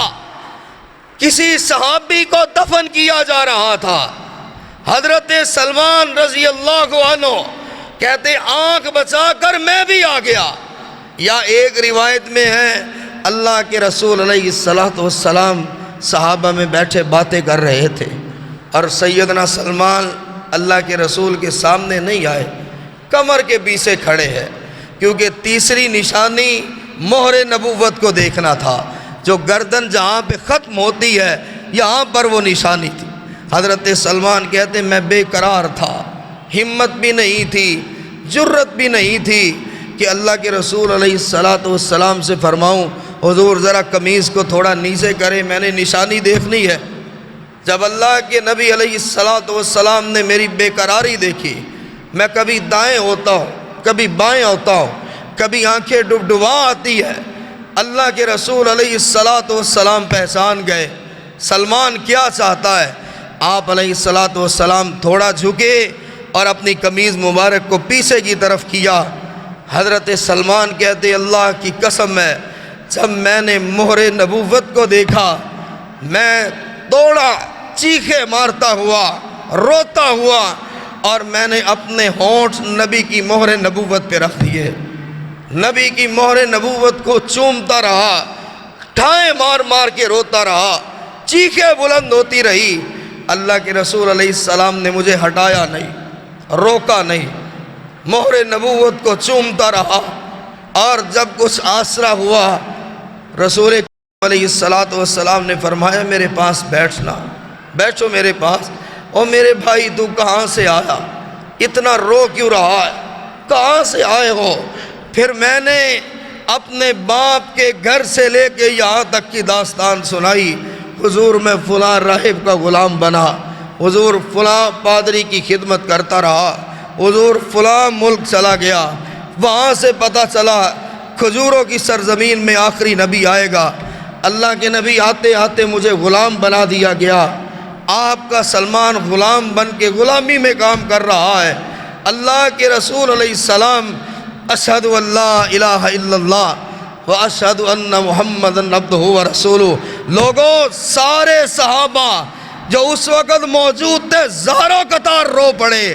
کسی صحابی کو دفن کیا جا رہا تھا، حضرت سلمان رضی اللہ عنہ کہتے آنکھ بچا کر میں بھی آ گیا۔ یا ایک روایت میں ہے اللہ کے رسول علیہ السلام صحابہ میں بیٹھے باتیں کر رہے تھے، اور سیدنا سلمان اللہ کے رسول کے سامنے نہیں آئے، کمر کے پیچھے کھڑے ہیں، کیونکہ تیسری نشانی مہر نبوت کو دیکھنا تھا، جو گردن جہاں پہ ختم ہوتی ہے یہاں پر وہ نشانی تھی۔ حضرت سلمان کہتے میں بے قرار تھا، ہمت بھی نہیں تھی، جرت بھی نہیں تھی کہ اللہ کے رسول علیہ السلام سے فرماؤں حضور ذرا قمیض کو تھوڑا نیچے کرے، میں نے نشانی دیکھنی ہے۔ جب اللہ کے نبی علیہ السلام نے میری بے قراری دیکھی، میں کبھی دائیں ہوتا ہوں، کبھی بائیں ہوتا ہوں، کبھی آنکھیں ڈبڈبا آتی ہے، اللہ کے رسول علیہ السلام پہچان گئے سلمان کیا چاہتا ہے۔ آپ علیہ السلام تھوڑا جھکے اور اپنی قمیض مبارک کو پیچھے کی طرف کیا۔ حضرت سلمان کہتے اللہ کی قسم ہے، جب میں نے مہر نبوت کو دیکھا میں دوڑا چیخے مارتا ہوا، روتا ہوا، اور میں نے اپنے ہونٹ نبی کی مہر نبوت پہ رکھ دیے، نبی کی مہر نبوت کو چومتا رہا، ٹھائیں مار مار کے روتا رہا، چیخیں بلند ہوتی رہی۔ اللہ کے رسول علیہ السلام نے مجھے ہٹایا نہیں، روکا نہیں، مہر نبوت کو چومتا رہا، اور جب کچھ آسرا ہوا رسول علیہ السلام نے فرمایا میرے پاس بیٹھنا، بیٹھو میرے پاس۔ اور میرے بھائی تو کہاں سے آیا، اتنا رو کیوں رہا ہے، کہاں سے آئے ہو؟ پھر میں نے اپنے باپ کے گھر سے لے کے یہاں تک کی داستان سنائی، حضور میں فلاں راہب کا غلام بنا، حضور فلاں پادری کی خدمت کرتا رہا، حضور فلاں ملک چلا گیا، وہاں سے پتہ چلا کھجوروں کی سرزمین میں آخری نبی آئے گا، اللہ کے نبی آتے آتے مجھے غلام بنا دیا گیا، آپ کا سلمان غلام بن کے غلامی میں کام کر رہا ہے۔ اللہ کے رسول علیہ السلام اشہد ان لا الہ الا اللہ واشہد ان محمدًا عبدہ ورسولہ، لوگوں سارے صحابہ جو اس وقت موجود تھے زاروں قطار رو پڑے۔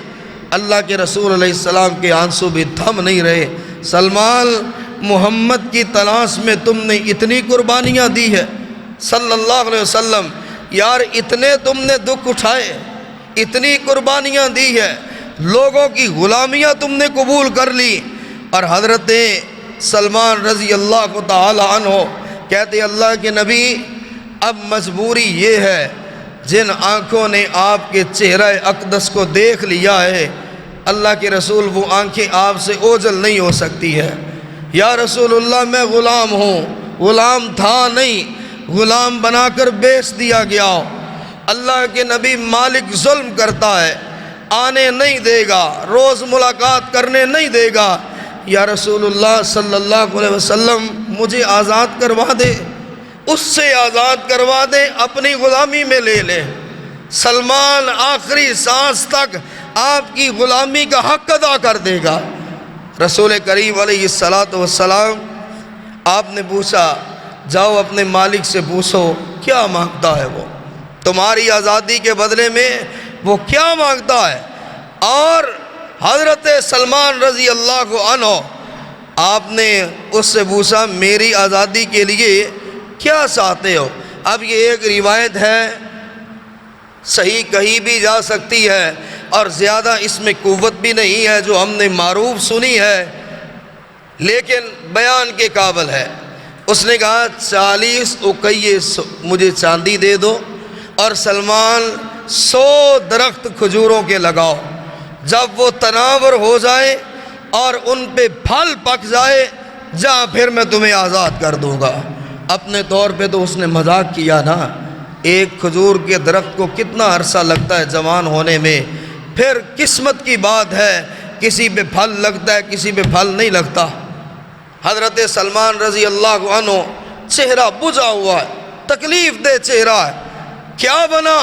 اللہ کے رسول علیہ السلام کے آنسو بھی تھم نہیں رہے۔ سلمان محمد کی تلاش میں تم نے اتنی قربانیاں دی ہے صلی اللہ علیہ وسلم، یار اتنے تم نے دکھ اٹھائے، اتنی قربانیاں دی ہے، لوگوں کی غلامیاں تم نے قبول کر لی۔ اور حضرت سلمان رضی اللہ تعالی عنہ کہتے اللہ کے نبی اب مجبوری یہ ہے، جن آنکھوں نے آپ کے چہرہ اقدس کو دیکھ لیا ہے اللہ کے رسول وہ آنکھیں آپ سے اوجھل نہیں ہو سکتی ہے۔ یا رسول اللہ میں غلام ہوں، غلام تھا نہیں، غلام بنا کر بیچ دیا گیا۔ اللہ کے نبی مالک ظلم کرتا ہے، آنے نہیں دے گا، روز ملاقات کرنے نہیں دے گا، یا رسول اللہ صلی اللہ علیہ وسلم مجھے آزاد کروا دے، اس سے آزاد کروا دے، اپنی غلامی میں لے لے۔ سلمان آخری سانس تک آپ کی غلامی کا حق ادا کر دے گا۔ رسول کریم علیہ السلام آپ نے پوچھا جاؤ اپنے مالک سے پوچھو کیا مانگتا ہے وہ، تمہاری آزادی کے بدلے میں وہ کیا مانگتا ہے۔ اور حضرت سلمان رضی اللہ عنہ آپ نے اس سے پوچھا میری آزادی کے لیے کیا چاہتے ہو۔ اب یہ ایک روایت ہے، صحیح کہی بھی جا سکتی ہے اور زیادہ اس میں قوت بھی نہیں ہے جو ہم نے معروف سنی ہے، لیکن بیان کے قابل ہے۔ اس نے کہا 40 اقیے مجھے چاندی دے دو اور سلمان 100 درخت کھجوروں کے لگاؤ، جب وہ تناور ہو جائے اور ان پہ پھل پک جائے جہاں پھر میں تمہیں آزاد کر دوں گا۔ اپنے طور پہ تو اس نے مذاق کیا نا، ایک کھجور کے درخت کو کتنا عرصہ لگتا ہے جوان ہونے میں، پھر قسمت کی بات ہے، کسی پہ پھل لگتا ہے کسی پہ پھل نہیں لگتا۔ حضرت سلمان رضی اللہ عنہ چہرہ بجھا ہوا ہے، تکلیف دہ چہرہ ہے، کیا بنا؟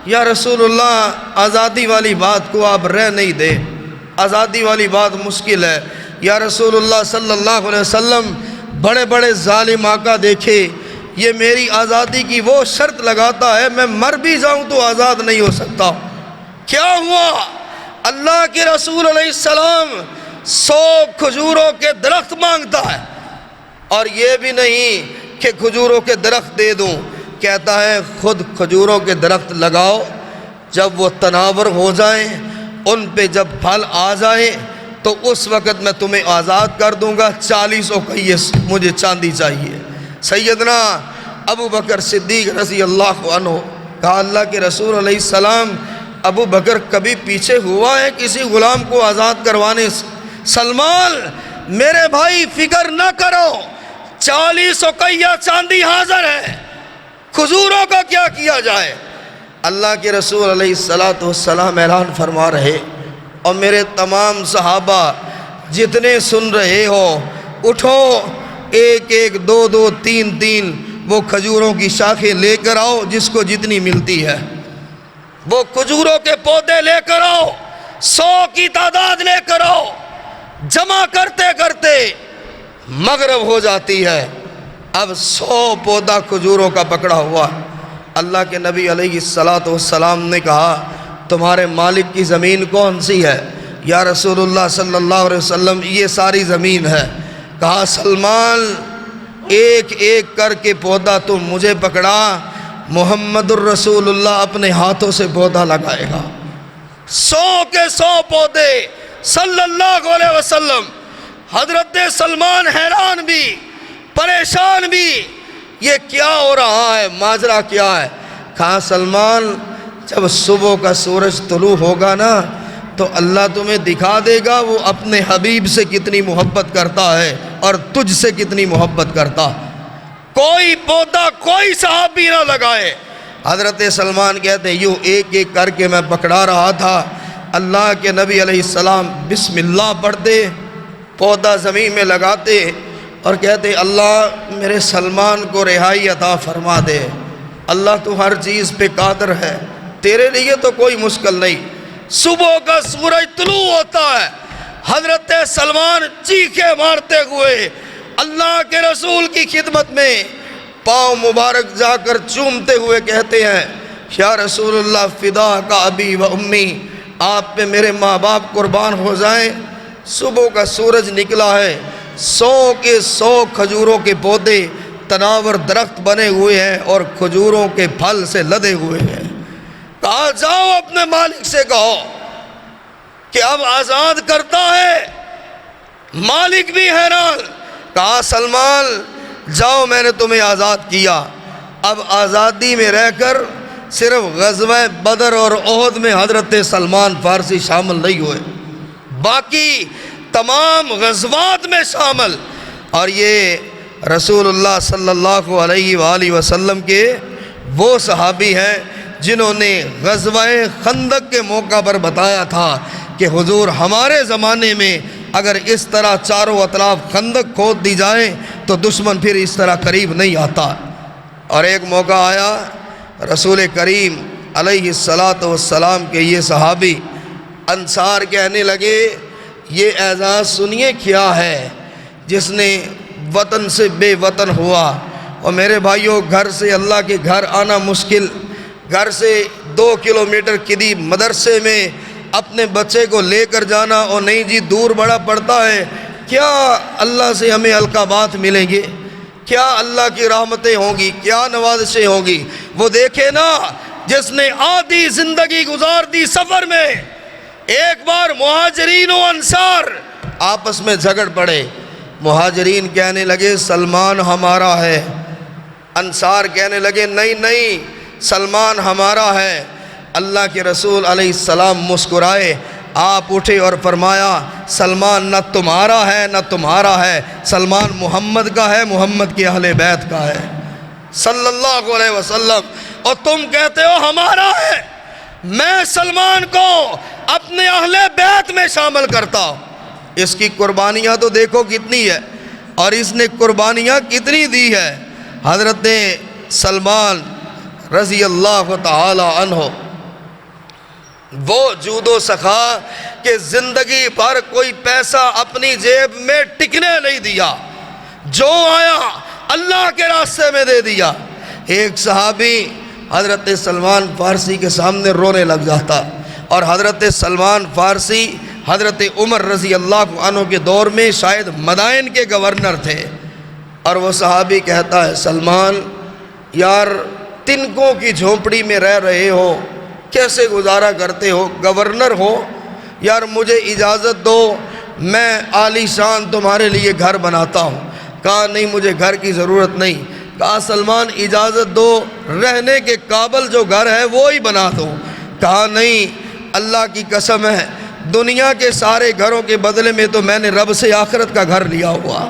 یا رسول اللہ آزادی والی بات کو آپ رہ نہیں دے، آزادی والی بات مشکل ہے۔ یا رسول اللہ صلی اللہ علیہ وسلم بڑے بڑے ظالم آقا دیکھے، یہ میری آزادی کی وہ شرط لگاتا ہے میں مر بھی جاؤں تو آزاد نہیں ہو سکتا۔ کیا ہوا؟ اللہ کے رسول علیہ السلام 100 کھجوروں کے درخت مانگتا ہے، اور یہ بھی نہیں کہ کھجوروں کے درخت دے دوں، کہتا ہے خود کھجوروں کے درخت لگاؤ، جب وہ تناور ہو جائیں، ان پہ جب پھل آ جائیں تو اس وقت میں تمہیں آزاد کر دوں گا، 40 اوقیہ مجھے چاندی چاہیے۔ سیدنا ابو بکر صدیق رضی اللہ عنہ کہا اللہ کے رسول علیہ السلام ابو بکر کبھی پیچھے ہوا ہے کسی غلام کو آزاد کروانے سے؟ سلمان میرے بھائی فکر نہ کرو، 40 اوقیہ چاندی حاضر ہے، کھجوروں کا کیا کیا جائے؟ اللہ کے رسول علیہ السلام اعلان فرما رہے، اور میرے تمام صحابہ جتنے سن رہے ہو اٹھو، ایک ایک 2 2 3 3 وہ کھجوروں کی شاخیں لے کر آؤ، جس کو جتنی ملتی ہے وہ کھجوروں کے پودے لے کر آؤ، 100 کی تعداد لے کر آؤ۔ جمع کرتے کرتے مغرب ہو جاتی ہے، اب 100 پودا کھجوروں کا پکڑا ہوا۔ اللہ کے نبی علیہ السلام نے کہا تمہارے مالک کی زمین کون سی ہے؟ یا رسول اللہ صلی اللہ علیہ وسلم یہ ساری زمین ہے۔ کہا سلمان ایک ایک کر کے پودا تم مجھے پکڑا، محمد الرسول اللہ اپنے ہاتھوں سے پودا لگائے گا۔ 100 کے 100 پودے صلی اللہ علیہ وسلم۔ حضرت سلمان حیران بھی پریشان بھی، یہ کیا ہو رہا ہے، ماجرا کیا ہے؟ کہا سلمان جب صبح کا سورج طلوع ہوگا نا تو اللہ تمہیں دکھا دے گا وہ اپنے حبیب سے کتنی محبت کرتا ہے اور تجھ سے کتنی محبت کرتا۔ کوئی پودا کوئی صحابی نہ لگائے۔ حضرت سلمان کہتے یوں ایک ایک کر کے میں پکڑا رہا تھا، اللہ کے نبی علیہ السلام بسم اللہ پڑھتے، پودا زمین میں لگاتے اور کہتے اللہ میرے سلمان کو رہائی عطا فرما دے، اللہ تو ہر چیز پہ قادر ہے، تیرے لیے تو کوئی مشکل نہیں۔ صبح کا سورج طلوع ہوتا ہے، حضرت سلمان چیخے مارتے ہوئے اللہ کے رسول کی خدمت میں پاؤں مبارک جا کر چومتے ہوئے کہتے ہیں یا رسول اللہ فدا کا ابی و امی، آپ پہ میرے ماں باپ قربان ہو جائیں۔ صبح کا سورج نکلا ہے، 100 کے 100 کھجوروں کے پودے تناور درخت بنے ہوئے ہیں اور کھجوروں کے پھل سے لدے ہوئے ہیں۔ کہا جاؤ اپنے مالک سے کہو کہ اب آزاد کرتا ہے۔ مالک بھی حیران، کہا سلمان جاؤ میں نے تمہیں آزاد کیا، اب آزادی میں رہ کر صرف غزوہ بدر اور احد میں حضرت سلمان فارسی شامل نہیں ہوئے، باقی تمام غزوات میں شامل۔ اور یہ رسول اللہ صلی اللہ علیہ وآلہ وسلم کے وہ صحابی ہیں جنہوں نے غزوہ خندق کے موقع پر بتایا تھا کہ حضور ہمارے زمانے میں اگر اس طرح چاروں اطراف خندق کھود دی جائے تو دشمن پھر اس طرح قریب نہیں آتا۔ اور ایک موقع آیا رسول کریم علیہ السلام کے یہ صحابی انصار کہنے لگے یہ اعزاز سنیے کیا ہے جس نے وطن سے بے وطن ہوا، اور میرے بھائیوں گھر سے اللہ کے گھر آنا مشکل، گھر سے 2 کلومیٹر قریب مدرسے میں اپنے بچے کو لے کر جانا، اور نہیں جی دور بڑا پڑتا ہے، کیا اللہ سے ہمیں القابات ملیں گے، کیا اللہ کی رحمتیں ہوں گی، کیا نوازشیں ہوں گی؟ وہ دیکھے نا جس نے آدھی زندگی گزار دی سفر میں، ایک بار مہاجرین و انصار آپس میں جھگڑ پڑے، مہاجرین کہنے لگے سلمان ہمارا ہے، انصار کہنے لگے نہیں نہیں سلمان ہمارا ہے۔ اللہ کے رسول علیہ السلام مسکرائے، آپ اٹھے اور فرمایا سلمان نہ تمہارا ہے نہ تمہارا ہے، سلمان محمد کا ہے، محمد کے اہل بیت کا ہے صلی اللہ علیہ وسلم، اور تم کہتے ہو ہمارا ہے۔ میں سلمان کو اپنے اہل بیت میں شامل کرتا ہوں۔ اس کی قربانیاں تو دیکھو کتنی ہے، اور اس نے قربانیاں کتنی دی ہے۔ حضرت سلمان رضی اللہ تعالی عنہ وہ جود و سخا کہ زندگی بھر کوئی پیسہ اپنی جیب میں ٹکنے نہیں دیا، جو آیا اللہ کے راستے میں دے دیا۔ ایک صحابی حضرت سلمان فارسی کے سامنے رونے لگ جاتا، اور حضرت سلمان فارسی حضرت عمر رضی اللہ عنہ کے دور میں شاید مدائن کے گورنر تھے، اور وہ صحابی کہتا ہے سلمان یار تنکوں کی جھونپڑی میں رہ رہے ہو، کیسے گزارا کرتے ہو، گورنر ہو، یار مجھے اجازت دو، میں عالی شان تمہارے لیے گھر بناتا ہوں۔ کہا نہیں مجھے گھر کی ضرورت نہیں۔ کہا سلمان اجازت دو، رہنے کے قابل جو گھر ہے وہی بنا دو۔ کہا نہیں اللہ کی قسم ہے، دنیا کے سارے گھروں کے بدلے میں تو میں نے رب سے آخرت کا گھر لیا ہوا،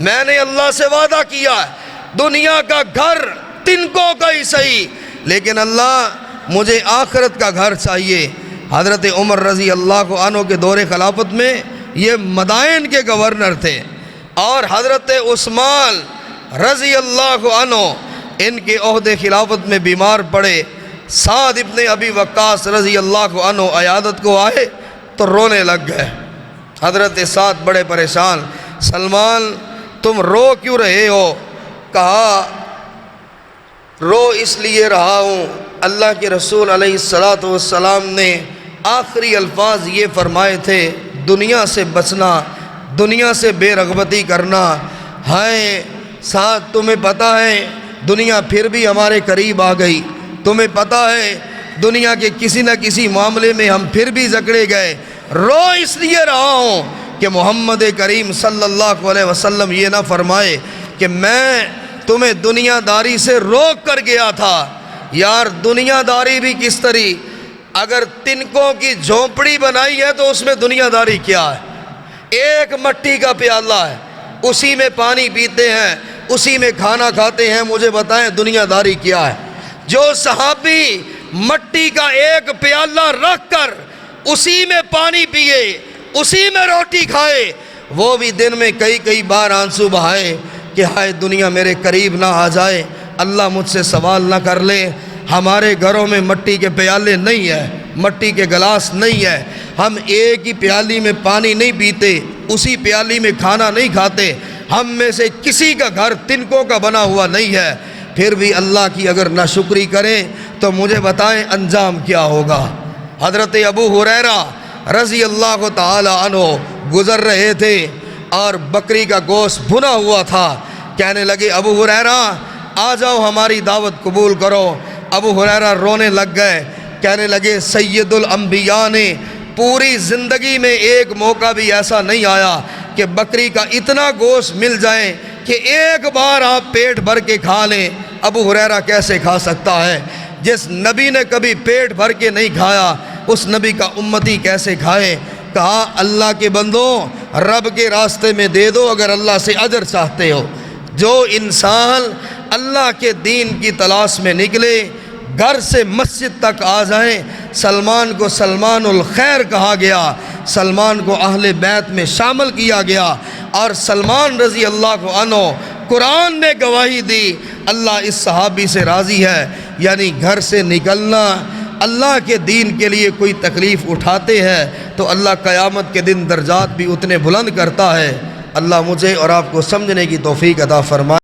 میں نے اللہ سے وعدہ کیا ہے دنیا کا گھر تنکوں کا ہی صحیح، لیکن اللہ مجھے آخرت کا گھر چاہیے۔ حضرت عمر رضی اللہ عنہ کے دور خلافت میں یہ مدائن کے گورنر تھے، اور حضرت عثمان رضی اللہ عنہ ان کے عہد خلافت میں بیمار پڑے۔ سعد ابن ابی وقاص رضی اللہ عنہ عیادت کو آئے تو رونے لگ گئے۔ حضرت سعد بڑے پریشان، سلمان تم رو کیوں رہے ہو؟ کہا رو اس لیے رہا ہوں، اللہ کے رسول علیہ السلام نے آخری الفاظ یہ فرمائے تھے دنیا سے بچنا، دنیا سے بے رغبتی کرنا۔ ہائے سعد تمہیں پتہ ہے دنیا پھر بھی ہمارے قریب آ گئی، تمہیں پتہ ہے دنیا کے کسی نہ کسی معاملے میں ہم پھر بھی جکڑے گئے۔ رو اس لیے رہا ہوں کہ محمد کریم صلی اللہ علیہ وسلم یہ نہ فرمائے کہ میں تمہیں دنیا داری سے روک کر گیا تھا۔ یار دنیا داری بھی کس طرح، اگر تنکوں کی جھونپڑی بنائی ہے تو اس میں دنیا داری کیا ہے؟ ایک مٹی کا پیالہ ہے، اسی میں پانی پیتے ہیں، اسی میں کھانا کھاتے ہیں، مجھے بتائیں دنیا داری کیا ہے؟ جو صحابی مٹی کا ایک پیالہ رکھ کر اسی میں پانی پیے، اسی میں روٹی کھائے، وہ بھی دن میں کئی بار آنسو بہائے کہ ہائے دنیا میرے قریب نہ آ جائے، اللہ مجھ سے سوال نہ کر لے۔ ہمارے گھروں میں مٹی کے پیالے نہیں ہیں، مٹی کے گلاس نہیں ہے، ہم ایک ہی پیالی میں پانی نہیں پیتے، اسی پیالی میں کھانا نہیں کھاتے، ہم میں سے کسی کا گھر تنکوں کا بنا ہوا نہیں ہے۔ پھر بھی اللہ کی اگر ناشکری کریں تو مجھے بتائیں انجام کیا ہوگا۔ حضرت ابو ہریرہ رضی اللہ تعالی عنہ گزر رہے تھے اور بکری کا گوشت بھنا ہوا تھا، کہنے لگے ابو ہریرہ آ جاؤ ہماری دعوت قبول کرو۔ ابو ہریرہ رونے لگ گئے، کہنے لگے سید الانبیاء نے پوری زندگی میں ایک موقع بھی ایسا نہیں آیا کہ بکری کا اتنا گوشت مل جائے کہ ایک بار آپ پیٹ بھر کے کھا لیں۔ ابو ہریرہ کیسے کھا سکتا ہے؟ جس نبی نے کبھی پیٹ بھر کے نہیں کھایا اس نبی کا امتی کیسے کھائے؟ کہا اللہ کے بندوں رب کے راستے میں دے دو اگر اللہ سے اجر چاہتے ہو۔ جو انسان اللہ کے دین کی تلاش میں نکلے، گھر سے مسجد تک آ جائیں، سلمان کو سلمان الخیر کہا گیا، سلمان کو اہل بیت میں شامل کیا گیا، اور سلمان رضی اللہ عنہ قرآن نے گواہی دی اللہ اس صحابی سے راضی ہے۔ یعنی گھر سے نکلنا، اللہ کے دین کے لیے کوئی تکلیف اٹھاتے ہیں تو اللہ قیامت کے دن درجات بھی اتنے بلند کرتا ہے۔ اللہ مجھے اور آپ کو سمجھنے کی توفیق عطا فرمائے۔